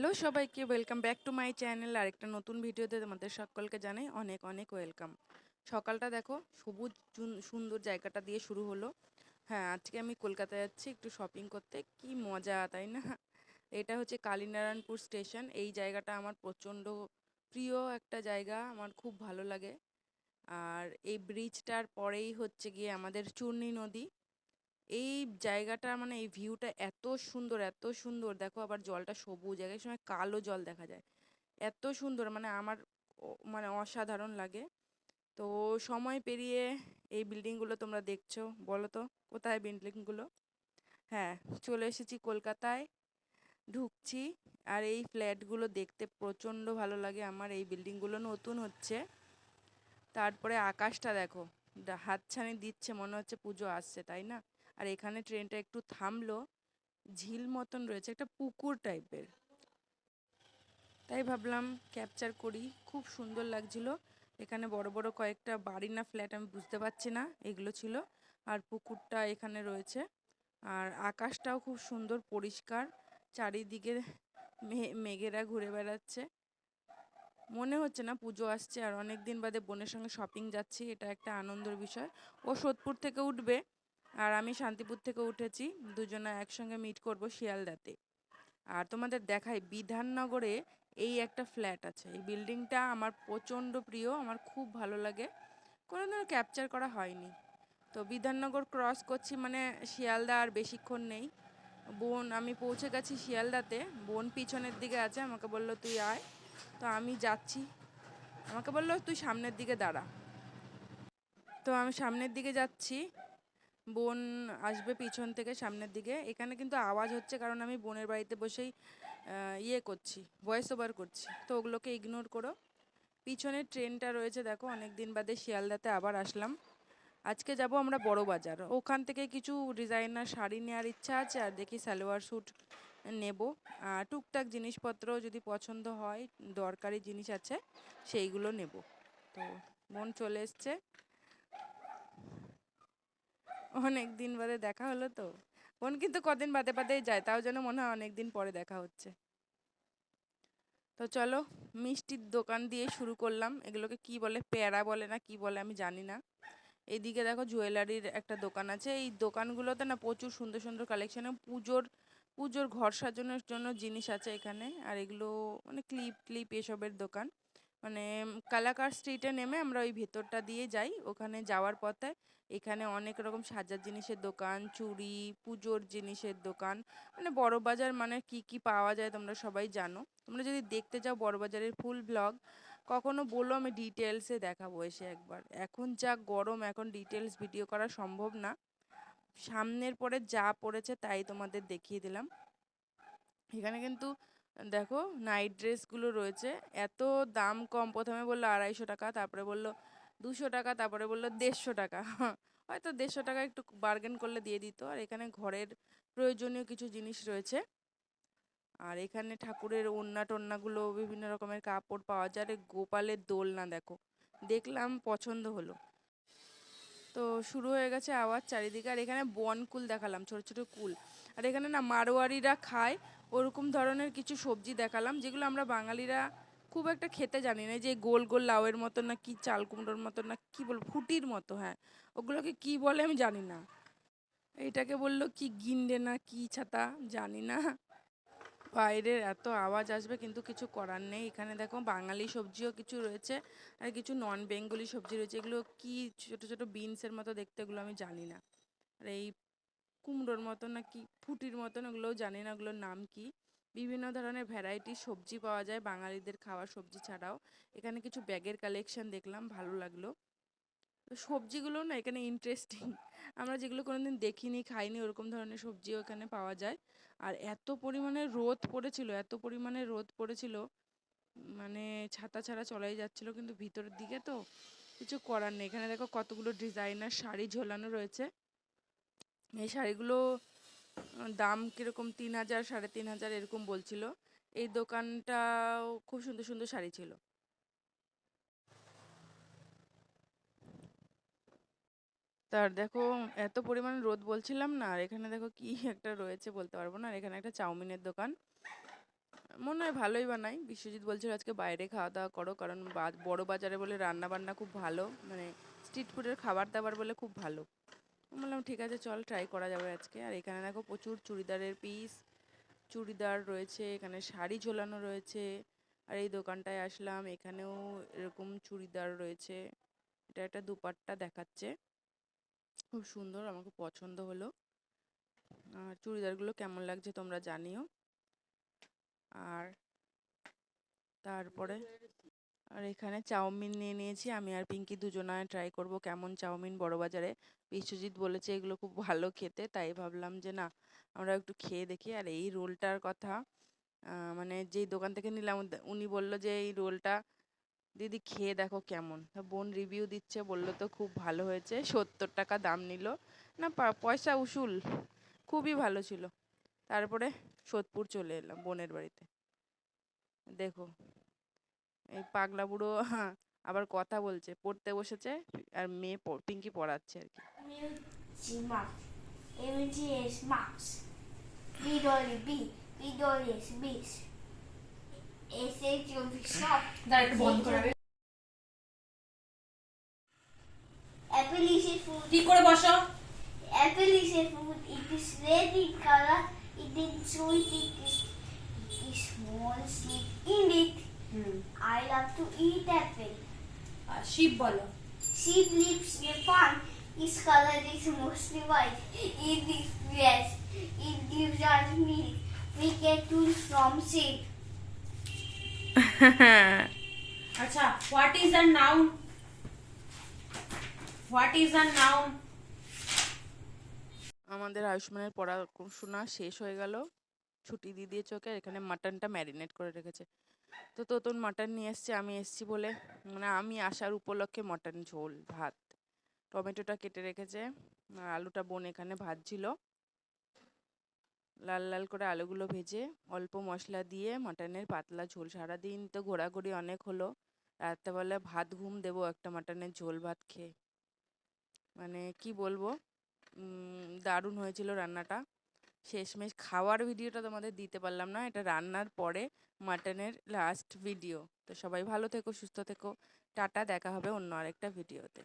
Hello সবাইকে, welcome back to my channel. আরেকটা নতুন ভিডিওতে তোমাদের সকলকে জানাই অনেক অনেক ওয়েলকাম। সকালটা দেখো, সবুজ সুন্দর জায়গাটা দিয়ে শুরু হলো। হ্যাঁ, আজকে আমি কলকাতায় যাচ্ছি একটু শপিং করতে। কি মজা, তাই না? এটা হচ্ছে কালীনারায়ণপুর স্টেশন। এই জায়গাটা আমার প্রচণ্ড প্রিয় একটা জায়গা, আমার খুব ভালো লাগে। আর এই ব্রিজটার পরেই হচ্ছে গিয়ে আমাদের চূর্ণী নদী। এই জায়গাটা মানে এই ভিউটা এত সুন্দর, এত সুন্দর। দেখো আবার জলটা সবুজ, এক সময় কালো জল দেখা যায়। এত সুন্দর, মানে আমার মানে অসাধারণ লাগে। তো সময় পেরিয়ে এই বিল্ডিংগুলো তোমরা দেখছো, বলো তো কোথায় বিল্ডিংগুলো? হ্যাঁ, চলে এসেছি কলকাতায়, ঢুকছি। আর এই ফ্ল্যাটগুলো দেখতে প্রচণ্ড ভালো লাগে আমার। এই বিল্ডিংগুলো নতুন হচ্ছে। তারপরে আকাশটা দেখো, হাতছানি দিচ্ছে, মনে হচ্ছে পুজো আসছে, তাই না? আর এখানে ট্রেনটা একটু থামলো, ঝিল মতন রয়েছে, একটা পুকুর টাইপের। তাই ভাবলাম ক্যাপচার করি, খুব সুন্দর লাগছিল। এখানে বড় বড় কয়েকটা বাড়ি না ফ্ল্যাট আমি বুঝতে পারছি না, এগুলো ছিল। আর পুকুরটা এখানে রয়েছে। আর আকাশটাও খুব সুন্দর পরিষ্কার, চারিদিকে মেঘেরা ঘুরে বেড়াচ্ছে। মনে হচ্ছে না পুজো আসছে। আর অনেক দিন বাদে বোনের সঙ্গে শপিং যাচ্ছি, এটা একটা আনন্দের বিষয়। ও সোদপুর থেকে উঠবে আর আমি শান্তিপুর থেকে উঠেছি, দুজনে একসঙ্গে মিট করব শিয়ালদাতে। আর তোমাদের দেখাই, বিধাননগরে এই একটা ফ্ল্যাট আছে। এই বিল্ডিংটা আমার প্রচণ্ড প্রিয়, আমার খুব ভালো লাগে। কোনোদিনও ক্যাপচার করা হয়নি। তো বিধাননগর ক্রস করছি, মানে শিয়ালদা আর বেশিক্ষণ নেই। বোন, আমি পৌঁছে গেছি শিয়ালদাতে। বোন পিছনের দিকে আছে, আমাকে বললো তুই আয়। তো আমি যাচ্ছি, আমাকে বললো তুই সামনের দিকে দাঁড়া। তো আমি সামনের দিকে যাচ্ছি, বোন আসবে পিছন থেকে সামনের দিকে। এখানে কিন্তু আওয়াজ হচ্ছে কারণ আমি বোনের বাড়িতে বসেই ইয়ে করছি, ভয়েস ওভার করছি, তো ওগুলোকে ইগনোর করো। পিছনের ট্রেনটা রয়েছে দেখো, অনেক দিন বাদে শিয়ালদাতে আবার আসলাম। আজকে যাব আমরা বড় বাজার, ওখান থেকে কিছু ডিজাইনার শাড়ি নেওয়ার ইচ্ছা আছে, আর দেখি সালোয়ার স্যুট নেব। আর টুকটাক জিনিসপত্র যদি পছন্দ হয়, দরকারি জিনিস আছে, সেইগুলো নেব। তো বোন চলে এসছে, অনেক দিন বাদে দেখা হলো তো। বোন কিন্তু কদিন বাদে বাদেই যায়, তাও যেন মনে হয় অনেক দিন পরে দেখা হচ্ছে। তো চলো, মিষ্টির দোকান দিয়ে শুরু করলাম। এগুলোকে কি বলে, প্যারা বলে না কি বলে আমি জানি না। এইদিকে দেখো জুয়েলারির একটা দোকান আছে। এই দোকানগুলোতে না প্রচুর সুন্দর সুন্দর কালেকশন, পুজোর পুজোর ঘর সাজানোর জন্য জিনিস আছে এখানে। আর এগুলো মানে ক্লিপ ক্লিপ এসবের দোকান। মানে কালাকার স্ট্রিটে নেমে আমরা ওই ভেতরটা দিয়ে যাই, ওখানে যাওয়ার পথে এখানে অনেক রকম সাজার জিনিসের দোকান, চুড়ি, পুজোর জিনিসের দোকান। মানে বড় বাজার মানে কি কি পাওয়া যায় তোমরা সবাই জানো। তোমরা যদি দেখতে চাও বড় বাজারের ফুল ব্লগ কখনো বলো, আমি ডিটেলসে দেখাবো এসে একবার। এখন যা গরম, এখন ডিটেলস ভিডিও করা সম্ভব না। সামনের পরে যা পড়েছে তাই তোমাদের দেখিয়ে দিলাম। এখানে কিন্তু দেখো নাইট ড্রেসগুলো রয়েছে, এত দাম কম। প্রথমে বললো 250 টাকা, তারপরে বললো 200 টাকা, তারপরে বললো 150 টাকা। হয়তো 150 টাকা একটু বার্গেন করলে দিয়ে দিত। আর এখানে ঘরের প্রয়োজনীয় কিছু জিনিস রয়েছে। আর এখানে ঠাকুরের ওড়না টোন্নাগুলো, বিভিন্ন রকমের কাপড় পাওয়া যায়। আর গোপালের দোলনা দেখো, দেখলাম পছন্দ হলো। তো শুরু হয়ে গেছে আওয়াজ চারিদিকে। আর এখানে বনকুল দেখালাম, ছোট ছোট কুল। আর এখানে না মারোয়ারিরা খায় ওরকম ধরনের কিছু সবজি দেখালাম, যেগুলো আমরা বাঙালিরা খুব একটা খেতে জানি না। যে গোল গোল লাউয়ের মতো না কি, চাল কুমড়োর মতো না কি বল, ফুটির মতো, হ্যাঁ ওগুলোকে কি বলে আমি জানি না। এইটাকে বললো কি গিন্ডে না কি ছাতা, জানি না। বাইরের এত আওয়াজ আসবে কিন্তু কিছু করার নেই। এখানে দেখো বাঙালি সবজিও কিছু রয়েছে, আর কিছু নন বেঙ্গলি সবজি রয়েছে। এগুলো কি ছোট ছোট বিনসের মতো দেখতে, এগুলো আমি জানি না। আর এই কুমড়োর মতো না কি ফুটির মতন, ওগুলোও জানি না ওগুলোর নাম কি। বিভিন্ন ধরনের ভ্যারাইটি সবজি পাওয়া যায় বাঙালিদের খাওয়ার সবজি ছাড়াও। এখানে কিছু ব্যাগের কালেকশন দেখলাম, ভালো লাগলো। তো সবজিগুলো না এখানে ইন্টারেস্টিং, আমরা যেগুলো কোনোদিন দেখিনি খাইনি ওরকম ধরনের সবজিও এখানে পাওয়া যায়। আর এত পরিমাণে রোদ পড়েছিল, এত পরিমাণে রোদ পড়েছিল, মানে ছাতা ছাড়া চলাই যাচ্ছিল। কিন্তু ভিতরের দিকে তো কিছু করার নেই। এখানে দেখো কতগুলো ডিজাইনার শাড়ি ঝোলানো রয়েছে। এই শাড়িগুলো দাম কিরকম, 3,000 3,500 এরকম বলছিল। এই দোকানটাও খুব সুন্দর সুন্দর শাড়ি ছিল। তার দেখো এত পরিমাণে রোদ বলছিলাম না। আর এখানে দেখো কি একটা রয়েছে বলতে পারবো না। আর এখানে একটা চাউমিনের দোকান, মনে হয় ভালোই বানাই। বিশ্বজিৎ বলছিল আজকে বাইরে খাওয়া দাওয়া করো, কারণ বড় বাজারে বলে রান্না বান্না খুব ভালো, মানে স্ট্রিট ফুডের খাবার দাবার বলে খুব ভালো। আমি বললাম ঠিক আছে চল ট্রাই করা যাবে আজকে। আর এখানে দেখো প্রচুর চুড়িদারের পিস, চুড়িদার রয়েছে, এখানে শাড়ি ঝোলানো রয়েছে। আর এই দোকানটায় আসলাম, এখানেও এরকম চুড়িদার রয়েছে। এটা একটা দুপাট্টা দেখাচ্ছে, খুব সুন্দর, আমার খুব পছন্দ হলো। আর চুড়িদারগুলো কেমন লাগছে তোমরা জানিও। আর তারপরে আর এখানে চাউমিন নিয়ে নিয়েছি, আমি আর পিঙ্কি দুজনায় ট্রাই করব কেমন চাউমিন বড়বাজারে। বিশ্বজিৎ বলেছে এগুলো খুব ভালো খেতে, তাই ভাবলাম যে না আমরা একটু খেয়ে দেখি। আর এই রোলটার কথা, মানে যেই দোকান থেকে নিলাম উনি বলল যে এই রোলটা দিদি খেয়ে দেখো কেমন। তা বোন রিভিউ দিচ্ছে, বললো তো খুব ভালো হয়েছে, 70 টাকা দাম নিল। না পয়সা উসুল, খুবই ভালো ছিল। তারপরে সোদপুর চলে এলাম বোনের বাড়িতে। দেখো এই পাগলা বুড়ো আবার কথা বলছে, পড়তে বসেছে, আর মেয়ে পিঙ্কি পড়াচ্ছে আর কি। Apple is a food. ঠিক করে বসো। Apple is a food. It is red in color. It is sweet. It is small seed in it. I love to eat apple. sheep বলো। Sheep lives in a farm. Its color is mostly white. It is grass. It gives us milk. We get wool from sheep. আচ্ছা, what is a noun? What is a noun? আমাদের আয়ুষ্মানের পড়াশোনা শেষ হয়ে গেল, ছুটি দিয়ে দিয়েছে ওকে। এখানে মাটনটা ম্যারিনেট করে রেখেছে। তো তোতন মাটন নিয়ে এসছে, আমি এসছি বলে, মানে আমি আসার উপলক্ষে মটন ঝোল ভাত, টমেটোটা কেটে রেখেছে, আর আলুটা বোন এখানে ভাজছিল। লাল লাল করে আলুগুলো ভেজে অল্প মশলা দিয়ে মাটনের পাতলা ঝোল। সারাদিন তো ঘোরাঘুরি অনেক হলো, রাত্রেবেলা ভাত ঘুম দেবো একটা মাটনের ঝোল ভাত খেয়ে। মানে কি বলবো, দারুণ হয়েছিল রান্নাটা। শেষমেশ খাওয়ার ভিডিওটা তোমাদের দিতে পারলাম না, এটা রান্নার পরে মাটনের লাস্ট ভিডিও। তো সবাই ভালো থেকো, সুস্থ থেকো, টাটা, দেখা হবে অন্য আরেকটা ভিডিওতে।